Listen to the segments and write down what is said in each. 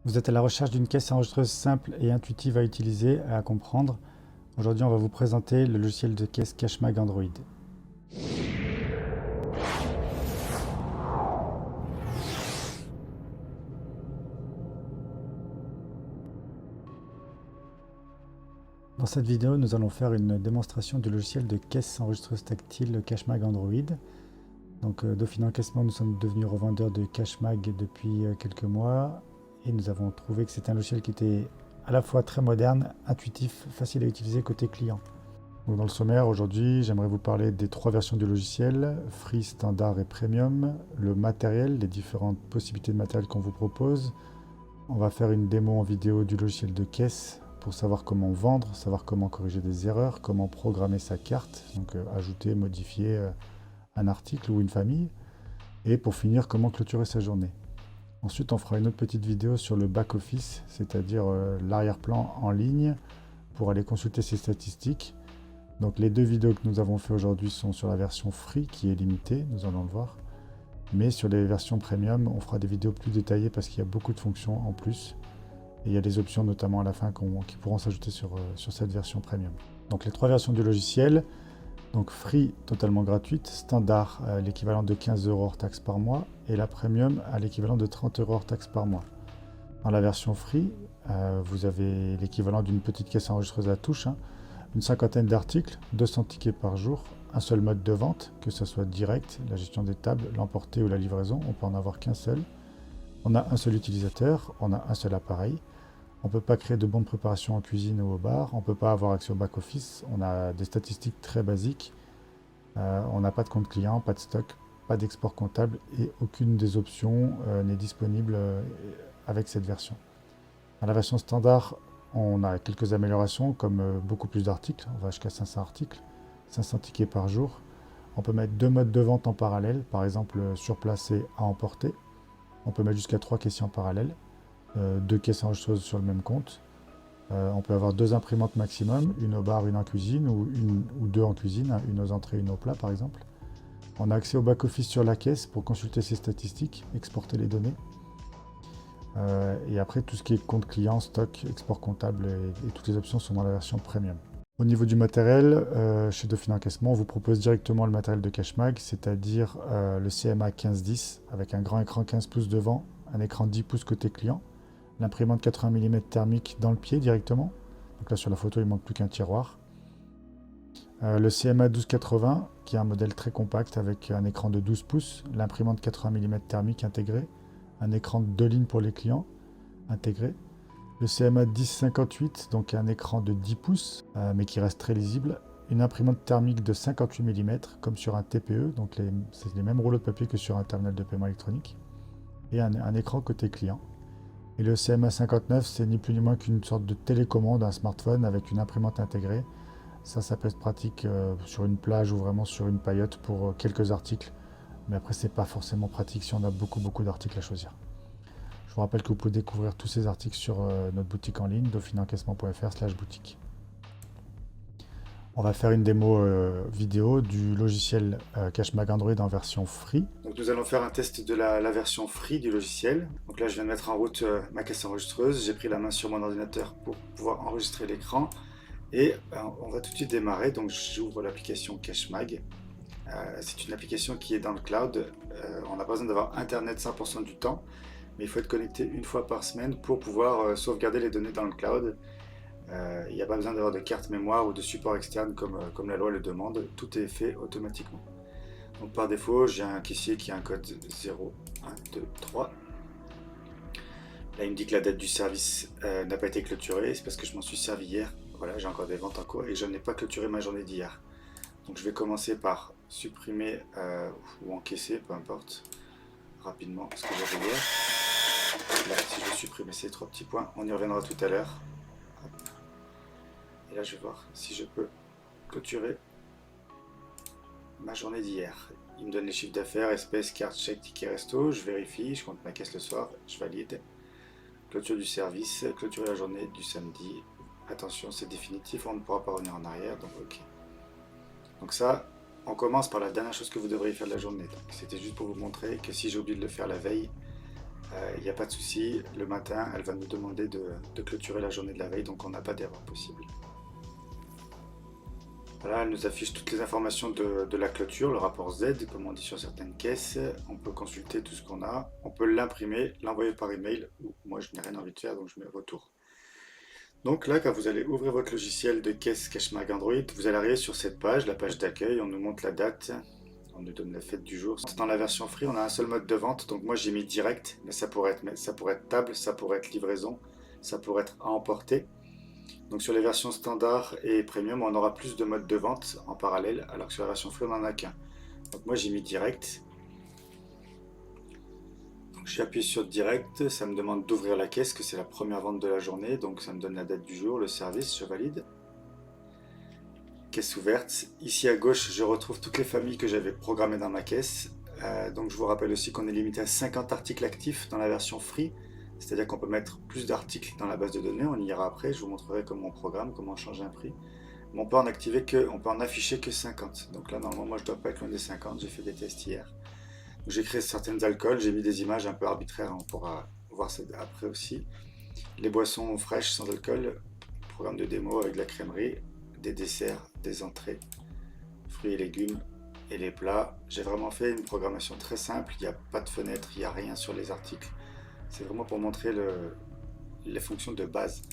Vous êtes à la recherche d'une caisse enregistreuse simple et intuitive à utiliser et à comprendre. Aujourd'hui, on va vous présenter le logiciel de caisse CashMag Android. Dans cette vidéo, nous allons faire une démonstration du logiciel de caisse enregistreuse tactile CashMag Android. Donc, Dauphine Encaissement, nous sommes devenus revendeurs de CashMag depuis quelques mois et nous avons trouvé que c'était un logiciel qui était à la fois très moderne, intuitif, facile à utiliser côté client. Donc dans le sommaire, aujourd'hui, j'aimerais vous parler des trois versions du logiciel, Free, Standard et Premium, le matériel, les différentes possibilités de matériel qu'on vous propose. On va faire une démo en vidéo du logiciel de caisse pour savoir comment vendre, savoir comment corriger des erreurs, comment programmer sa carte, donc ajouter, modifier un article ou une famille, et pour finir, comment clôturer sa journée. Ensuite, on fera une autre petite vidéo sur le back-office, c'est-à-dire l'arrière-plan en ligne, pour aller consulter ses statistiques. Donc les deux vidéos que nous avons fait aujourd'hui sont sur la version free qui est limitée, nous allons le voir. Mais sur les versions premium, on fera des vidéos plus détaillées parce qu'il y a beaucoup de fonctions en plus. Et il y a des options notamment à la fin qui pourront s'ajouter sur cette version premium. Donc les trois versions du logiciel, donc free totalement gratuite, standard l'équivalent de 15 € hors taxe par mois et la premium à l'équivalent de 30 € hors taxe par mois. Dans la version free, vous avez l'équivalent d'une petite caisse enregistreuse à touche, une cinquantaine d'articles, 200 tickets par jour, un seul mode de vente, que ce soit direct, la gestion des tables, l'emporter ou la livraison, on peut en avoir qu'un seul. On a un seul utilisateur, on a un seul appareil. On ne peut pas créer de bons de préparation en cuisine ou au bar, on ne peut pas avoir accès au back-office, on a des statistiques très basiques, on n'a pas de compte client, pas de stock, pas d'export comptable et aucune des options n'est disponible avec cette version. Dans la version standard, on a quelques améliorations comme beaucoup plus d'articles, on va jusqu'à 500 articles, 500 tickets par jour. On peut mettre deux modes de vente en parallèle, par exemple sur place et à emporter. On peut mettre jusqu'à 3 caisses en parallèle, deux caisses enregistreuses sur le même compte. On peut avoir deux imprimantes maximum, une au bar, une en cuisine, ou deux en cuisine, une aux entrées, une au plat par exemple. On a accès au back-office sur la caisse pour consulter ses statistiques, exporter les données. Et après, tout ce qui est compte client, stock, export comptable et toutes les options sont dans la version premium. Au niveau du matériel, chez Dauphine Encaissement, on vous propose directement le matériel de CashMag, c'est-à-dire le CMA 1510 avec un grand écran 15 pouces devant, un écran 10 pouces côté client, l'imprimante 80 mm thermique dans le pied directement. Donc là sur la photo, il ne manque plus qu'un tiroir. Le CMA 1280 qui est un modèle très compact avec un écran de 12 pouces, l'imprimante 80 mm thermique intégrée, un écran de 2 lignes pour les clients intégré. Le CMA 1058, donc un écran de 10 pouces, mais qui reste très lisible. Une imprimante thermique de 58 mm, comme sur un TPE, donc c'est les mêmes rouleaux de papier que sur un terminal de paiement électronique. Et un écran côté client. Et le CMA 59, c'est ni plus ni moins qu'une sorte de télécommande, un smartphone avec une imprimante intégrée. Ça peut être pratique sur une plage ou vraiment sur une paillote pour quelques articles. Mais après, c'est pas forcément pratique si on a beaucoup d'articles à choisir. Je vous rappelle que vous pouvez découvrir tous ces articles sur notre boutique en ligne, dauphineencaissement.fr/boutique. On va faire une démo vidéo du logiciel CashMag Android en version free. Donc nous allons faire un test de la version free du logiciel. Donc là je viens de mettre en route ma caisse enregistreuse, j'ai pris la main sur mon ordinateur pour pouvoir enregistrer l'écran. Et on va tout de suite démarrer, donc j'ouvre l'application CashMag. C'est une application qui est dans le cloud, on n'a pas besoin d'avoir internet 100% du temps, mais il faut être connecté une fois par semaine pour pouvoir sauvegarder les données dans le cloud. Il n'y a pas besoin d'avoir de carte mémoire ou de support externe comme la loi le demande, tout est fait automatiquement. Donc par défaut, j'ai un caissier qui a un code 0, 1, 2, 3. Là, il me dit que la date du service n'a pas été clôturée, c'est parce que je m'en suis servi hier. Voilà, j'ai encore des ventes en cours et je n'ai pas clôturé ma journée d'hier. Donc je vais commencer par supprimer ou encaisser, peu importe, rapidement ce que j'avais hier. Là, si je supprime ces trois petits points, on y reviendra tout à l'heure. Et là, je vais voir si je peux clôturer ma journée d'hier. Il me donne les chiffres d'affaires, espèces, carte, chèque, ticket resto. Je vérifie, je compte ma caisse le soir, je valide. Clôture du service, clôturer la journée du samedi. Attention, c'est définitif, on ne pourra pas revenir en arrière, donc ok. Donc ça, on commence par la dernière chose que vous devriez faire de la journée. C'était juste pour vous montrer que si j'ai oublié de le faire la veille, Il n'y a pas de souci, le matin, elle va nous demander de clôturer la journée de la veille, donc on n'a pas d'erreur possible. Voilà, elle nous affiche toutes les informations de la clôture, le rapport Z, comme on dit sur certaines caisses. On peut consulter tout ce qu'on a. On peut l'imprimer, l'envoyer par email, ou moi je n'ai rien envie de faire, donc je mets retour. Donc là, quand vous allez ouvrir votre logiciel de caisse CashMag Android, vous allez arriver sur cette page, la page d'accueil. On nous montre la date, on nous donne la fête du jour. Dans la version free, on a un seul mode de vente, donc moi j'ai mis direct, mais ça pourrait être table, ça pourrait être livraison, ça pourrait être à emporter. Donc sur les versions standard et premium, on aura plus de modes de vente en parallèle, alors que sur la version free, on n'en a qu'un. Donc moi j'ai mis direct. Donc j'appuie sur direct, ça me demande d'ouvrir la caisse, que c'est la première vente de la journée, donc ça me donne la date du jour, le service, je valide. Caisse ouverte. Ici à gauche, je retrouve toutes les familles que j'avais programmées dans ma caisse. Donc je vous rappelle aussi qu'on est limité à 50 articles actifs dans la version free, c'est-à-dire qu'on peut mettre plus d'articles dans la base de données. On y ira après, je vous montrerai comment on programme, comment on change un prix. Mais on peut en afficher que 50. Donc là normalement moi je dois pas être loin des 50, j'ai fait des tests hier. J'ai créé certaines alcools, j'ai mis des images un peu arbitraires, on pourra voir ça après aussi. Les boissons fraîches sans alcool, programme de démo avec de la crèmerie, des desserts, des entrées, fruits et légumes et les plats. J'ai vraiment fait une programmation très simple, il n'y a pas de fenêtre, il n'y a rien sur les articles. C'est vraiment pour montrer les fonctions de base.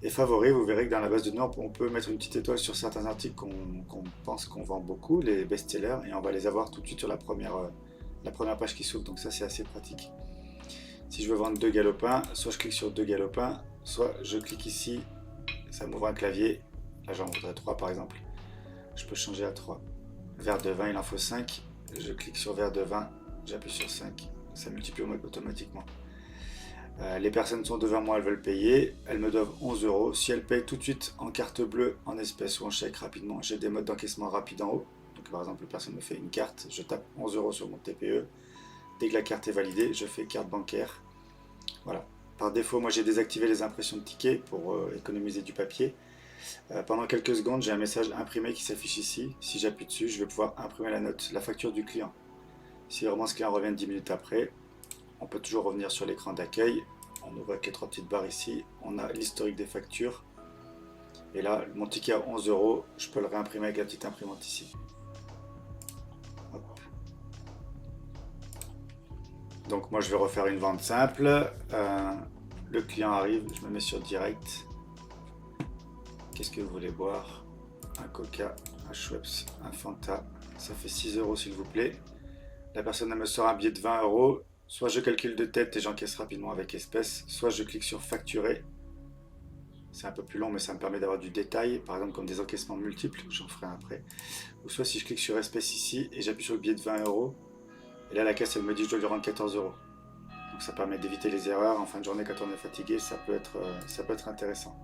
Et favoris, vous verrez que dans la base de données, on peut mettre une petite étoile sur certains articles qu'on pense qu'on vend beaucoup, les best-sellers, et on va les avoir tout de suite sur la première page qui s'ouvre, donc ça c'est assez pratique. Si je veux vendre 2 galopins, soit je clique sur 2 galopins, soit je clique ici, ça m'ouvre un clavier, là j'en voudrais 3 par exemple, je peux changer à 3. Verre de vin, il en faut 5, je clique sur verre de vin, j'appuie sur 5, ça multiplie automatiquement. Les personnes sont devant moi, elles veulent payer, elles me doivent 11 €. Si elles payent tout de suite en carte bleue, en espèces ou en chèque rapidement, j'ai des modes d'encaissement rapide en haut. Donc par exemple, la personne me fait une carte, je tape 11 € sur mon TPE. Dès que la carte est validée, je fais carte bancaire. Voilà. Par défaut, moi j'ai désactivé les impressions de tickets pour économiser du papier. Pendant quelques secondes, j'ai un message imprimé qui s'affiche ici. Si j'appuie dessus, je vais pouvoir imprimer la note, la facture du client. Si vraiment ce client revient 10 minutes après, on peut toujours revenir sur l'écran d'accueil. On ouvre avec les 3 petites barres ici. On a l'historique des factures. Et là, mon ticket à 11 €, je peux le réimprimer avec la petite imprimante ici. Hop. Donc moi, je vais refaire une vente simple. Le client arrive, je me mets sur direct. Qu'est-ce que vous voulez boire? Un Coca, un Schweppes, un Fanta. Ça fait 6 € s'il vous plaît. La personne elle me sort un billet de 20 €. Soit je calcule de tête et j'encaisse rapidement avec espèces, soit je clique sur facturer. C'est un peu plus long, mais ça me permet d'avoir du détail, par exemple comme des encaissements multiples, j'en ferai après. Ou soit si je clique sur espèces ici et j'appuie sur le billet de 20 €, et là la caisse elle me dit que je dois lui rendre 14 €. Donc ça permet d'éviter les erreurs. En fin de journée, quand on est fatigué, ça peut être intéressant.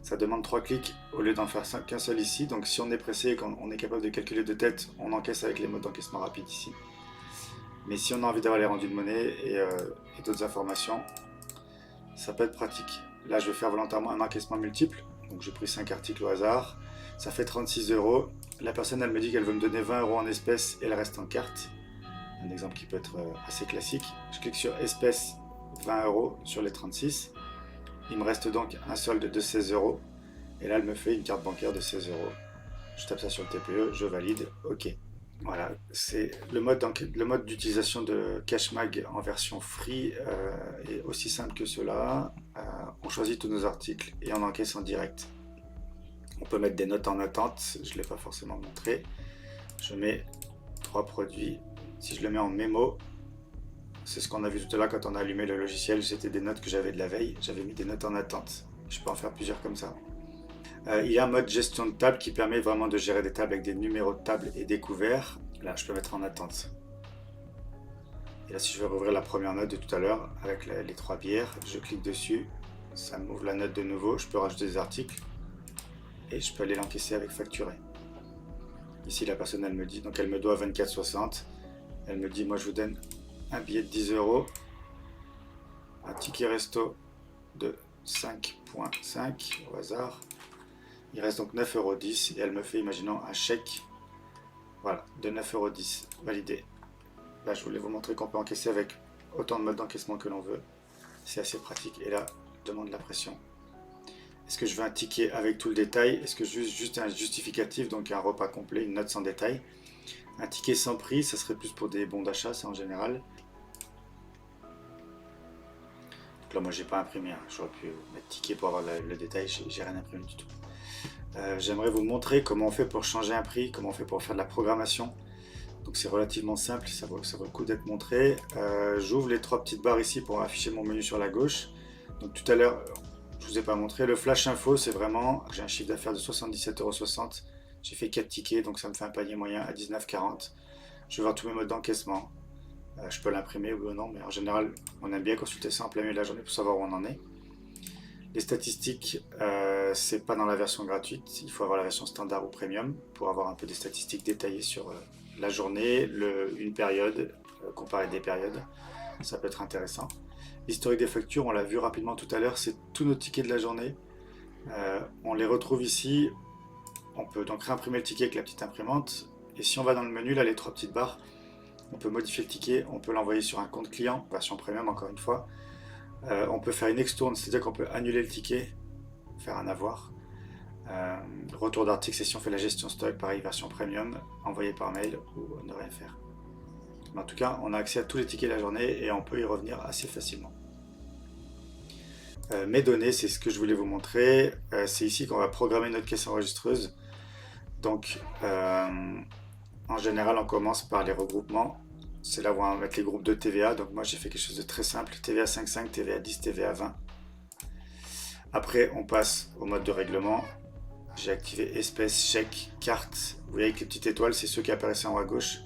Ça demande 3 clics au lieu d'en faire qu'un seul ici. Donc si on est pressé et qu'on est capable de calculer de tête, on encaisse avec les modes d'encaissement rapide ici. Mais si on a envie d'avoir les rendus de monnaie et d'autres informations, ça peut être pratique. Là, je vais faire volontairement un encaissement multiple. Donc, j'ai pris 5 articles au hasard. Ça fait 36 €. La personne, elle me dit qu'elle veut me donner 20 € en espèces et le reste en carte. Un exemple qui peut être assez classique. Je clique sur espèces 20 € sur les 36. Il me reste donc un solde de 16 €. Et là, elle me fait une carte bancaire de 16 €. Je tape ça sur le TPE, je valide, OK. Voilà, c'est le mode d'utilisation de CashMag en version free est aussi simple que cela. On choisit tous nos articles et on encaisse en direct. On peut mettre des notes en attente, je ne l'ai pas forcément montré. Je mets 3 produits. Si je le mets en mémo, c'est ce qu'on a vu tout à l'heure quand on a allumé le logiciel, c'était des notes que j'avais de la veille, j'avais mis des notes en attente. Je peux en faire plusieurs comme ça. Il y a un mode gestion de table qui permet vraiment de gérer des tables avec des numéros de table et des couverts. Là, je peux mettre en attente. Et là, si je veux rouvrir la première note de tout à l'heure avec les 3 bières, je clique dessus. Ça m'ouvre la note de nouveau. Je peux rajouter des articles. Et je peux aller l'encaisser avec facturer. Ici, la personne, elle me dit, donc elle me doit 24,60. Elle me dit, moi, je vous donne un billet de 10 €. Un ticket resto de 5,5 au hasard. Il reste donc 9,10 € et elle me fait, imaginons, un chèque, voilà, de 9,10 € validé. Là, je voulais vous montrer qu'on peut encaisser avec autant de modes d'encaissement que l'on veut. C'est assez pratique. Et là, je demande la pression. Est-ce que je veux un ticket avec tout le détail? Est-ce que je veux juste un justificatif, donc un repas complet, une note sans détail? Un ticket sans prix, ça serait plus pour des bons d'achat, ça en général. Donc là, moi, j'ai pas imprimé. Hein. J'aurais pu mettre ticket pour avoir le détail. J'ai rien imprimé du tout. J'aimerais vous montrer comment on fait pour changer un prix, comment on fait pour faire de la programmation. Donc c'est relativement simple, ça vaut le coup d'être montré. J'ouvre les 3 petites barres ici pour afficher mon menu sur la gauche. Donc tout à l'heure, je vous ai pas montré, le flash info c'est vraiment, j'ai un chiffre d'affaires de 77,60 €, j'ai fait 4 tickets, donc ça me fait un panier moyen à 19,40 €. Je vais voir tous mes modes d'encaissement. Je peux l'imprimer oui ou non, mais en général, on aime bien consulter ça en plein milieu de la journée pour savoir où on en est. Les statistiques, c'est pas dans la version gratuite, il faut avoir la version standard ou premium pour avoir un peu des statistiques détaillées sur la journée, une période, comparer des périodes, ça peut être intéressant. L'historique des factures, on l'a vu rapidement tout à l'heure, c'est tous nos tickets de la journée. On les retrouve ici, on peut donc réimprimer le ticket avec la petite imprimante, et si on va dans le menu, là les 3 petites barres, on peut modifier le ticket, on peut l'envoyer sur un compte client, version premium encore une fois. On peut faire une extourne, c'est-à-dire qu'on peut annuler le ticket, faire un avoir. Retour d'article, c'est si on fait la gestion stock, pareil, version premium, envoyé par mail ou ne rien faire. Mais en tout cas, on a accès à tous les tickets de la journée et on peut y revenir assez facilement. Mes données, c'est ce que je voulais vous montrer. C'est ici qu'on va programmer notre caisse enregistreuse. Donc, en général, on commence par les regroupements. C'est là où on va mettre les groupes de TVA. Donc moi, j'ai fait quelque chose de très simple. TVA 5.5, TVA 10, TVA 20. Après, on passe au mode de règlement. J'ai activé espèces, chèques, cartes. Vous voyez avec les petites étoiles, c'est ceux qui apparaissaient en haut à gauche.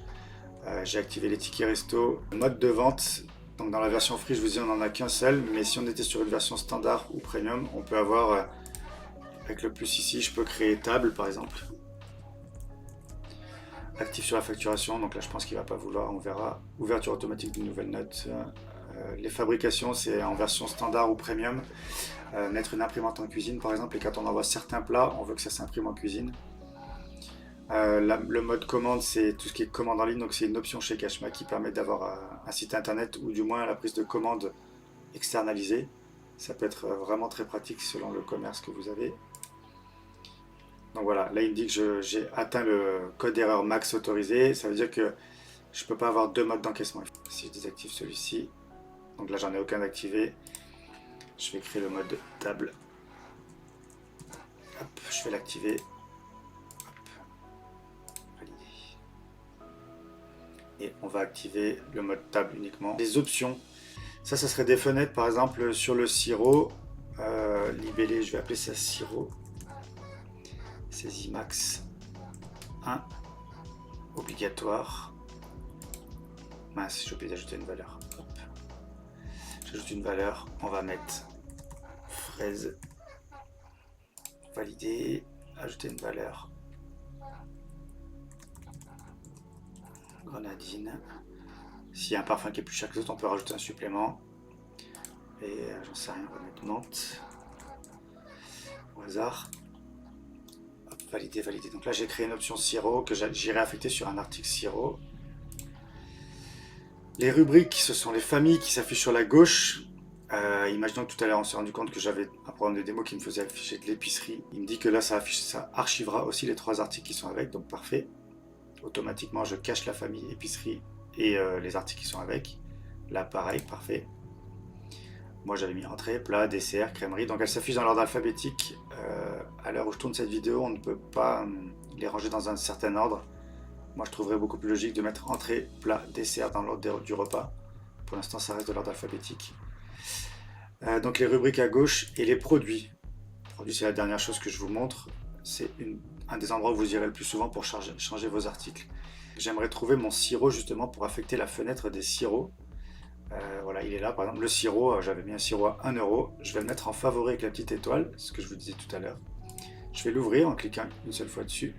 J'ai activé les tickets resto. Mode de vente. Donc dans la version free, je vous dis, on n'en a qu'un seul. Mais si on était sur une version standard ou premium, on peut avoir, avec le plus ici, je peux créer table par exemple. Actif sur la facturation, donc là je pense qu'il ne va pas vouloir, on verra. Ouverture automatique d'une nouvelle note. Les fabrications, c'est en version standard ou premium. Mettre une imprimante en cuisine par exemple, et quand on envoie certains plats, on veut que ça s'imprime en cuisine. Le mode commande, c'est tout ce qui est commande en ligne, donc c'est une option chez Cashma qui permet d'avoir un site internet ou du moins la prise de commande externalisée. Ça peut être vraiment très pratique selon le commerce que vous avez. Donc voilà, là il me dit que j'ai atteint le code d'erreur max autorisé, ça veut dire que je ne peux pas avoir 2 modes d'encaissement. Si je désactive celui-ci, donc là j'en ai aucun activé, je vais créer le mode table. Hop, je vais l'activer. Et on va activer le mode table uniquement. Les options, ça serait des fenêtres par exemple sur le sirop, libellé, je vais appeler ça sirop. Saisie max 1, obligatoire. Mince, j'ai oublié d'ajouter une valeur. J'ajoute une valeur, on va mettre fraise, valider, ajouter une valeur, grenadine. S'il y a un parfum qui est plus cher que les autres, on peut rajouter un supplément. Et j'en sais rien, on va mettre menthe au hasard. Valider, valider. Donc là, j'ai créé une option sirop que j'irai affecter sur un article sirop. Les rubriques, ce sont les familles qui s'affichent sur la gauche. Imaginons que tout à l'heure, on s'est rendu compte que j'avais un programme de démo qui me faisait afficher de l'épicerie. Il me dit que là, ça archivera aussi les 3 articles qui sont avec, donc parfait. Automatiquement, je cache la famille épicerie et les articles qui sont avec. Là, pareil, parfait. Moi j'avais mis entrée, plat, dessert, crèmerie, donc elles s'affichent dans l'ordre alphabétique. À l'heure où je tourne cette vidéo, on ne peut pas les ranger dans un certain ordre. Moi je trouverais beaucoup plus logique de mettre entrée, plat, dessert dans l'ordre du repas. Pour l'instant ça reste de l'ordre alphabétique. Donc les rubriques à gauche et les produits. Les produits, c'est la dernière chose que je vous montre. C'est un des endroits où vous irez le plus souvent pour changer vos articles. J'aimerais trouver mon sirop justement pour affecter la fenêtre des sirops. Voilà, il est là, par exemple le sirop, j'avais mis un sirop à 1 €, je vais le mettre en favori avec la petite étoile, ce que je vous disais tout à l'heure. Je vais l'ouvrir en cliquant une seule fois dessus.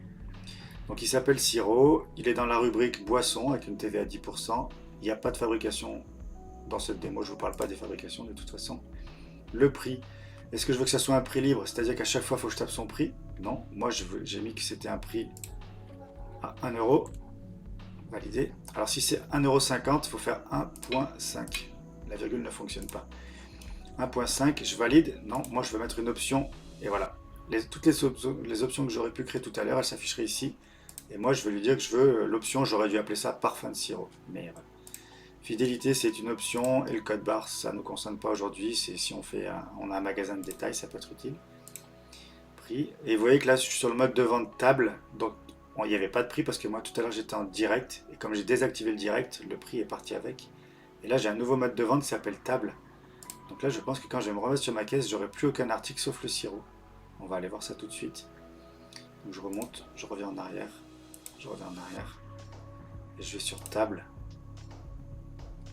Donc il s'appelle sirop, il est dans la rubrique boisson avec une TVA à 10%, il n'y a pas de fabrication dans cette démo, je ne vous parle pas des fabrications de toute façon. Le prix, est-ce que je veux que ça soit un prix libre, c'est-à-dire qu'à chaque fois il faut que je tape son prix? Non, moi j'ai mis que c'était un prix à 1 €. Validé. Alors si c'est 1,50 €, il faut faire 1,5. la virgule ne fonctionne pas. 1.5, je valide. Non, moi je veux mettre une option. Et voilà. Toutes les options que j'aurais pu créer tout à l'heure, elles s'afficheraient ici. Et moi je veux lui dire que je veux l'option, j'aurais dû appeler ça parfum de sirop. Mais voilà. Fidélité, c'est une option. Et le code barre, ça ne nous concerne pas aujourd'hui. C'est si on a un magasin de détail, ça peut être utile. Prix. Et vous voyez que là, je suis sur le mode de vente table. Donc il n'y avait pas de prix parce que moi tout à l'heure j'étais en direct. Et comme j'ai désactivé le direct, le prix est parti avec. Et là j'ai un nouveau mode de vente qui s'appelle table. Donc là, je pense que quand je vais me remettre sur ma caisse, j'aurai plus aucun article sauf le sirop. On va aller voir ça tout de suite. Donc je remonte, je reviens en arrière, je reviens en arrière. Et je vais sur table.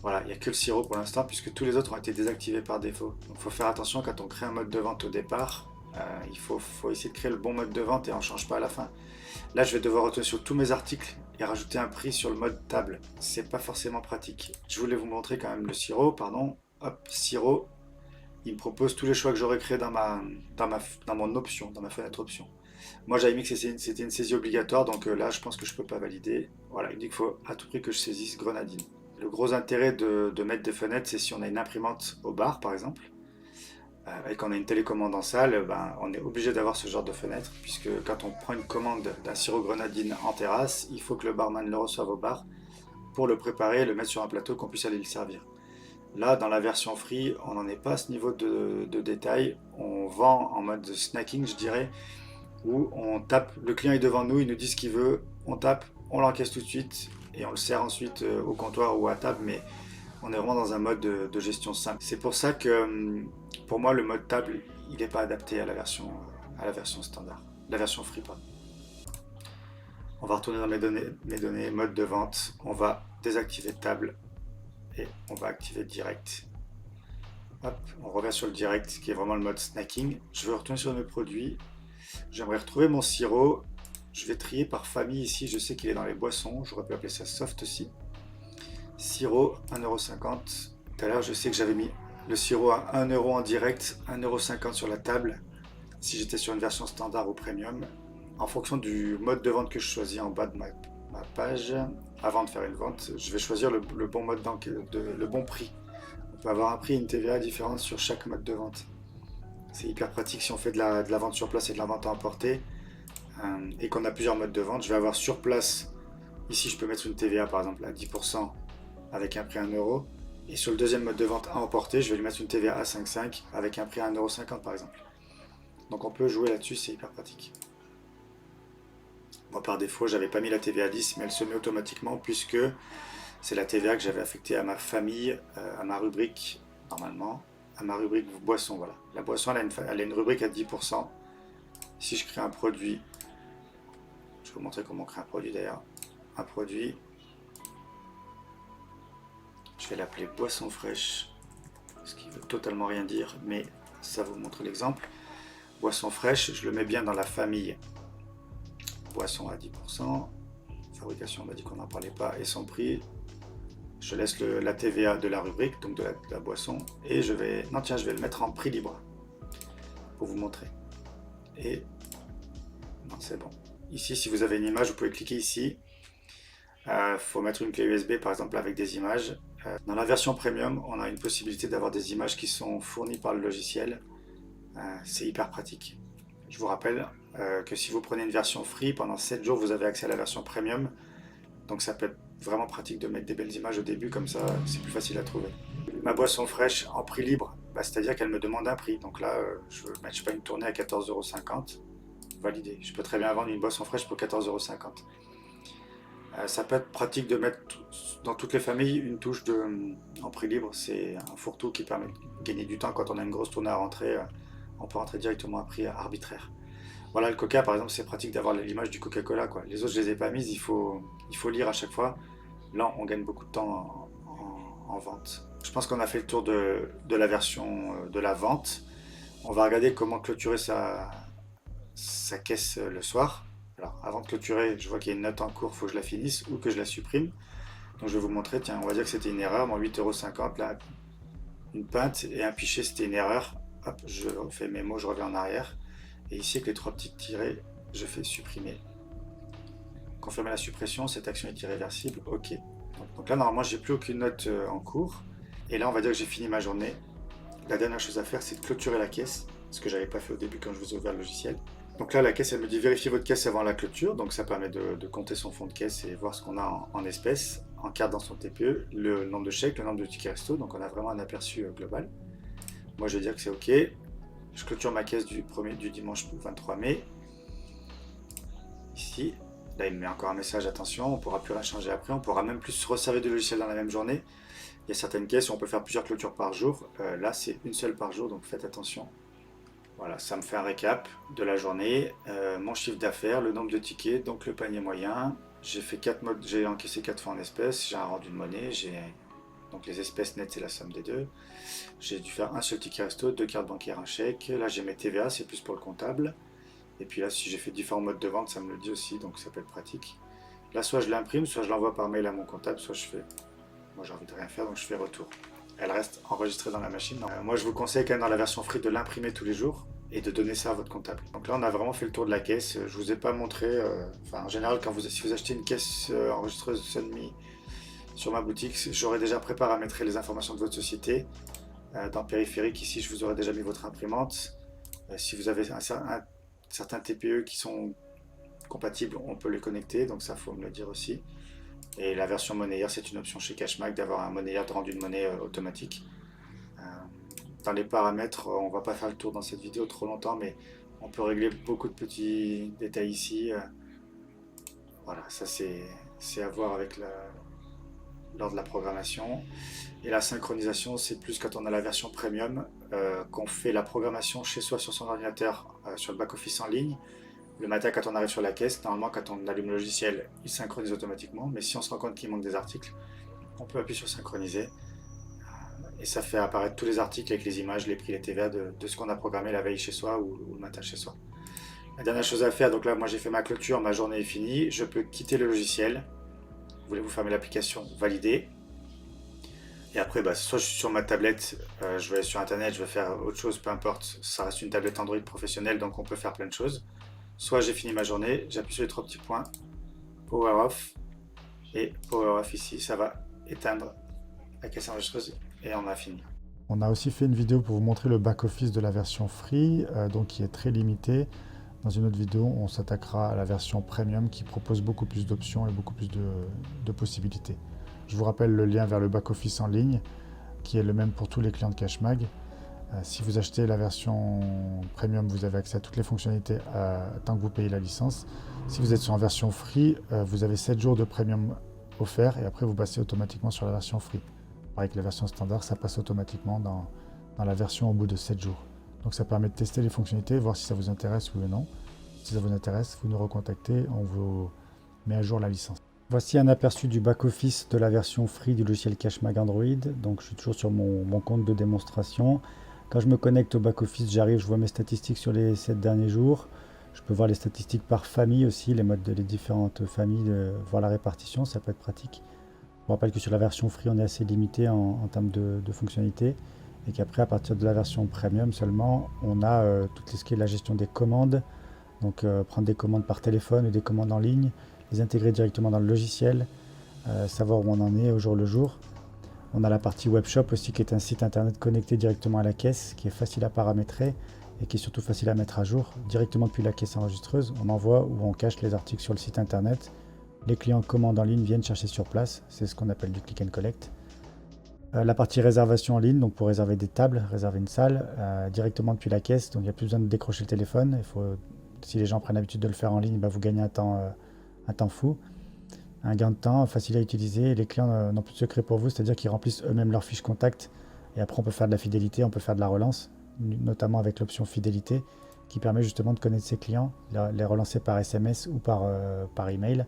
Voilà, il n'y a que le sirop pour l'instant puisque tous les autres ont été désactivés par défaut. Donc il faut faire attention quand on crée un mode de vente au départ. Il faut essayer de créer le bon mode de vente et on ne change pas à la fin. Là, je vais devoir retourner sur tous mes articles et rajouter un prix sur le mode table. C'est pas forcément pratique. Je voulais vous montrer quand même le sirop, pardon. Hop, sirop, il me propose tous les choix que j'aurais créés dans mon option, dans ma fenêtre option. Moi j'avais mis que c'était une saisie obligatoire, donc là je pense que je ne peux pas valider. Voilà, il dit qu'il faut à tout prix que je saisisse grenadine. Le gros intérêt de mettre des fenêtres, c'est si on a une imprimante au bar par exemple, et qu'on a une télécommande en salle, on est obligé d'avoir ce genre de fenêtre, puisque quand on prend une commande d'un sirop grenadine en terrasse, il faut que le barman le reçoive au bar pour le préparer et le mettre sur un plateau qu'on puisse aller le servir. Là, dans la version free, on n'en est pas à ce niveau de détail. On vend en mode snacking, je dirais, où on tape, le client est devant nous, il nous dit ce qu'il veut, on tape, on l'encaisse tout de suite et on le sert ensuite au comptoir ou à table, mais on est vraiment dans un mode de gestion simple. C'est pour ça que pour moi, le mode table, il n'est pas adapté à la version standard, la version free, pardon. On va retourner dans mes données mode de vente, on va désactiver table. Et on va activer direct. Hop, on revient sur le direct qui est vraiment le mode snacking. Je vais retourner sur mes produits. J'aimerais retrouver mon sirop. Je vais trier par famille ici. Je sais qu'il est dans les boissons. J'aurais pu appeler ça soft aussi. Sirop, 1,50 €. Tout à l'heure, je sais que j'avais mis le sirop à 1 € en direct, 1,50 € sur la table. Si j'étais sur une version standard ou premium. En fonction du mode de vente que je choisis en bas de ma page, avant de faire une vente, je vais choisir le bon mode le bon prix. On peut avoir un prix et une TVA différente sur chaque mode de vente. C'est hyper pratique si on fait de la vente sur place et de la vente à emporter et qu'on a plusieurs modes de vente. Je vais avoir sur place, ici je peux mettre une TVA par exemple à 10% avec un prix à 1 € et sur le deuxième mode de vente à emporter, je vais lui mettre une TVA à 5,5 € avec un prix à 1,50 € par exemple. Donc on peut jouer là-dessus, c'est hyper pratique. Moi par défaut j'avais pas mis la TVA à 10 mais elle se met automatiquement puisque c'est la TVA que j'avais affectée à ma famille, à ma rubrique normalement, à ma rubrique boisson. Voilà. La boisson elle a une rubrique à 10%. Si je crée un produit, je vais vous montrer comment on crée un produit d'ailleurs. Un produit, je vais l'appeler boisson fraîche, ce qui veut totalement rien dire mais ça vous montre l'exemple. Boisson fraîche, je le mets bien dans la famille. Boisson à 10%, fabrication on m'a dit qu'on n'en parlait pas, et son prix, je laisse la TVA de la rubrique, donc de la boisson, et je vais le mettre en prix libre, pour vous montrer. Et, non c'est bon. Ici si vous avez une image, vous pouvez cliquer ici, faut mettre une clé USB par exemple avec des images. Dans la version premium, on a une possibilité d'avoir des images qui sont fournies par le logiciel, c'est hyper pratique. Je vous rappelle que si vous prenez une version free, pendant 7 jours, vous avez accès à la version premium. Donc ça peut être vraiment pratique de mettre des belles images au début, comme ça c'est plus facile à trouver. Ma boisson fraîche en prix libre, c'est-à-dire qu'elle me demande un prix. Donc là, je ne mets pas une tournée à 14,50 €. Validé. Je peux très bien vendre une boisson fraîche pour 14,50 €. Ça peut être pratique de mettre dans toutes les familles une touche en prix libre. C'est un fourre-tout qui permet de gagner du temps quand on a une grosse tournée à rentrer. On peut rentrer directement à un prix arbitraire. Voilà, le Coca par exemple, c'est pratique d'avoir l'image du Coca-Cola. Les autres, je les ai pas mises, il faut lire à chaque fois. Là, on gagne beaucoup de temps en vente. Je pense qu'on a fait le tour de la version de la vente. On va regarder comment clôturer sa caisse le soir. Alors, avant de clôturer, je vois qu'il y a une note en cours, il faut que je la finisse ou que je la supprime. Donc, je vais vous montrer, tiens, on va dire que c'était une erreur. Moi, 8,50 €, là, une pinte et un pichet, c'était une erreur. Hop, je fais mes mots, je reviens en arrière. Et ici, avec les 3 petites tirées, je fais supprimer. Confirmer la suppression, cette action est irréversible. OK. Donc là, normalement, j'ai plus aucune note en cours. Et là, on va dire que j'ai fini ma journée. La dernière chose à faire, c'est de clôturer la caisse, ce que j'avais pas fait au début quand je vous ai ouvert le logiciel. Donc là, la caisse, elle me dit vérifiez votre caisse avant la clôture. Donc ça permet de compter son fonds de caisse et voir ce qu'on a en espèces, en carte dans son TPE, le nombre de chèques, le nombre de tickets resto. Donc on a vraiment un aperçu global. Moi, je vais dire que c'est OK. Je clôture ma caisse du dimanche 23 mai. Ici. Là, il me met encore un message, attention, on ne pourra plus rien changer après. On pourra même plus se resservir du logiciel dans la même journée. Il y a certaines caisses où on peut faire plusieurs clôtures par jour. Là, c'est une seule par jour, donc faites attention. Voilà, ça me fait un récap de la journée, mon chiffre d'affaires, le nombre de tickets, donc le panier moyen. J'ai encaissé 4 fois en espèces, j'ai un rendu de monnaie, donc les espèces nettes c'est la somme des deux. J'ai dû faire un seul ticket resto, 2 cartes bancaires, un chèque. Là j'ai mes TVA, c'est plus pour le comptable. Et puis là si j'ai fait différents modes de vente, ça me le dit aussi, donc ça peut être pratique. Là soit je l'imprime, soit je l'envoie par mail à mon comptable, soit je fais... Moi j'ai envie de rien faire, donc je fais retour. Elle reste enregistrée dans la machine. Moi, je vous conseille quand même dans la version free de l'imprimer tous les jours et de donner ça à votre comptable. Donc là, on a vraiment fait le tour de la caisse. Je vous ai pas montré. En général, si vous achetez une caisse enregistreuse Sunme sur ma boutique, j'aurais déjà préparamétré les informations de votre société. Dans périphérique, ici, je vous aurais déjà mis votre imprimante. Si vous avez certains TPE qui sont compatibles, on peut les connecter. Donc ça, faut me le dire aussi. Et la version monnayeur, c'est une option chez Cashmag d'avoir un monnayeur de rendu de monnaie automatique. Dans les paramètres, on ne va pas faire le tour dans cette vidéo trop longtemps, mais on peut régler beaucoup de petits détails ici. Voilà, ça c'est à voir lors de la programmation. Et la synchronisation, c'est plus quand on a la version premium, qu'on fait la programmation chez soi sur son ordinateur, sur le back-office en ligne. Le matin, quand on arrive sur la caisse, normalement, quand on allume le logiciel, il synchronise automatiquement. Mais si on se rend compte qu'il manque des articles, on peut appuyer sur synchroniser. Et ça fait apparaître tous les articles avec les images, les prix, les TVA de ce qu'on a programmé la veille chez soi ou le matin chez soi. La dernière chose à faire, donc là, moi j'ai fait ma clôture, ma journée est finie. Je peux quitter le logiciel. Voulez-vous fermer l'application? Valider. Et après, soit je suis sur ma tablette, je vais sur Internet, je vais faire autre chose, peu importe. Ça reste une tablette Android professionnelle, donc on peut faire plein de choses. Soit j'ai fini ma journée, j'appuie sur les 3 petits points, Power Off, et Power Off ici, ça va éteindre la caisse enregistreuse et on a fini. On a aussi fait une vidéo pour vous montrer le back-office de la version free, donc qui est très limité. Dans une autre vidéo, on s'attaquera à la version premium qui propose beaucoup plus d'options et beaucoup plus de possibilités. Je vous rappelle le lien vers le back-office en ligne, qui est le même pour tous les clients de Cashmag. Si vous achetez la version premium, vous avez accès à toutes les fonctionnalités tant que vous payez la licence. Si vous êtes sur la version free, vous avez 7 jours de premium offerts et après vous passez automatiquement sur la version free. Avec la version standard, ça passe automatiquement dans la version au bout de 7 jours. Donc ça permet de tester les fonctionnalités, voir si ça vous intéresse ou non. Si ça vous intéresse, vous nous recontactez, on vous met à jour la licence. Voici un aperçu du back-office de la version free du logiciel Cashmag Android. Donc je suis toujours sur mon compte de démonstration. Quand je me connecte au back-office, j'arrive, je vois mes statistiques sur les 7 derniers jours. Je peux voir les statistiques par famille aussi, les différentes familles, voir la répartition, ça peut être pratique. Je vous rappelle que sur la version free, on est assez limité en termes de fonctionnalités. Et qu'après, à partir de la version premium seulement, on a tout ce qui est la gestion des commandes. Donc prendre des commandes par téléphone ou des commandes en ligne, les intégrer directement dans le logiciel, savoir où on en est au jour le jour. On a la partie webshop aussi qui est un site internet connecté directement à la caisse, qui est facile à paramétrer et qui est surtout facile à mettre à jour. Directement depuis la caisse enregistreuse, on envoie ou on cache les articles sur le site internet. Les clients commandent en ligne, viennent chercher sur place, c'est ce qu'on appelle du click and collect. La partie réservation en ligne, donc pour réserver des tables, réserver une salle, directement depuis la caisse, donc il n'y a plus besoin de décrocher le téléphone. Si les gens prennent l'habitude de le faire en ligne, vous gagnez un temps fou. Un gain de temps facile à utiliser, et les clients n'ont plus de secret pour vous, c'est-à-dire qu'ils remplissent eux-mêmes leurs fiches contact, et après on peut faire de la fidélité, on peut faire de la relance, notamment avec l'option fidélité, qui permet justement de connaître ses clients, les relancer par SMS ou par email,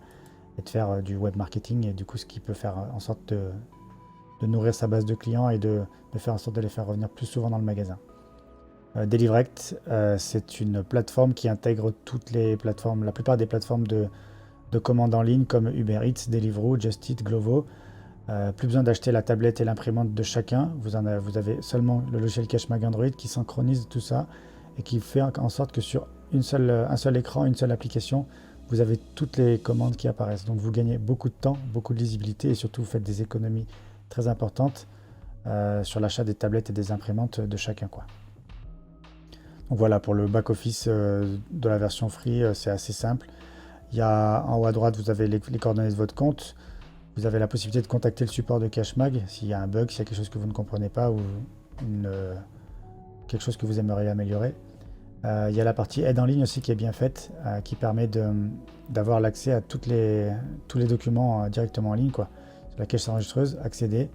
et de faire du web marketing, et du coup ce qui peut faire en sorte de nourrir sa base de clients et de faire en sorte de les faire revenir plus souvent dans le magasin. Delivrect, c'est une plateforme qui intègre toutes les plateformes, la plupart des plateformes de commandes en ligne comme Uber Eats, Deliveroo, Just Eat, Glovo. Plus besoin d'acheter la tablette et l'imprimante de chacun. Vous avez seulement le logiciel Cashmag Android qui synchronise tout ça et qui fait en sorte que sur un seul écran, une seule application, vous avez toutes les commandes qui apparaissent. Donc vous gagnez beaucoup de temps, beaucoup de lisibilité et surtout vous faites des économies très importantes. sur l'achat des tablettes et des imprimantes de chacun, quoi. Donc voilà, pour le back-office de la version free, c'est assez simple. Il y a en haut à droite, vous avez les coordonnées de votre compte. Vous avez la possibilité de contacter le support de CashMag s'il y a un bug, s'il y a quelque chose que vous ne comprenez pas ou quelque chose que vous aimeriez améliorer. Il y a la partie aide en ligne aussi qui est bien faite, qui permet d'avoir l'accès à tous les documents directement en ligne, quoi. Sur la caisse enregistreuse, accéder.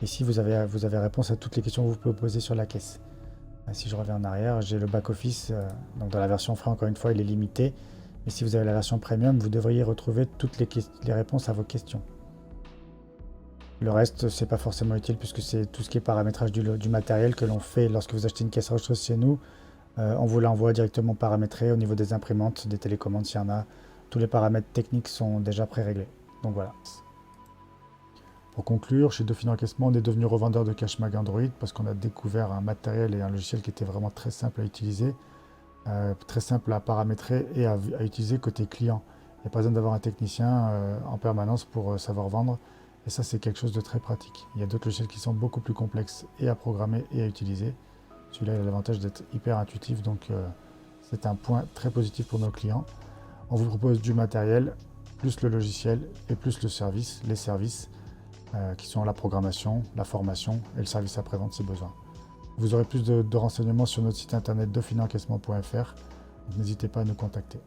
Ici, vous avez réponse à toutes les questions que vous pouvez poser sur la caisse. Si je reviens en arrière, j'ai le back-office. Donc dans la version free, encore une fois, il est limité. Mais si vous avez la version premium, vous devriez retrouver toutes les réponses à vos questions. Le reste, c'est pas forcément utile puisque c'est tout ce qui est paramétrage du matériel que l'on fait lorsque vous achetez une caisse enregistreuse chez nous. On vous l'envoie directement paramétré au niveau des imprimantes, des télécommandes s'il y en a. Tous les paramètres techniques sont déjà pré-réglés. Donc voilà. Pour conclure, chez Dauphine Encaissement, on est devenu revendeur de CashMag Android parce qu'on a découvert un matériel et un logiciel qui était vraiment très simple à utiliser, très simple à paramétrer et à utiliser côté client. Il n'y a pas besoin d'avoir un technicien en permanence pour savoir vendre. Et ça, c'est quelque chose de très pratique. Il y a d'autres logiciels qui sont beaucoup plus complexes et à programmer et à utiliser. Celui-là, il a l'avantage d'être hyper intuitif, donc c'est un point très positif pour nos clients. On vous propose du matériel, plus le logiciel et plus le service, les services qui sont la programmation, la formation et le service après-vente si besoin. Vous aurez plus de renseignements sur notre site internet dauphinencaissement.fr. N'hésitez pas à nous contacter.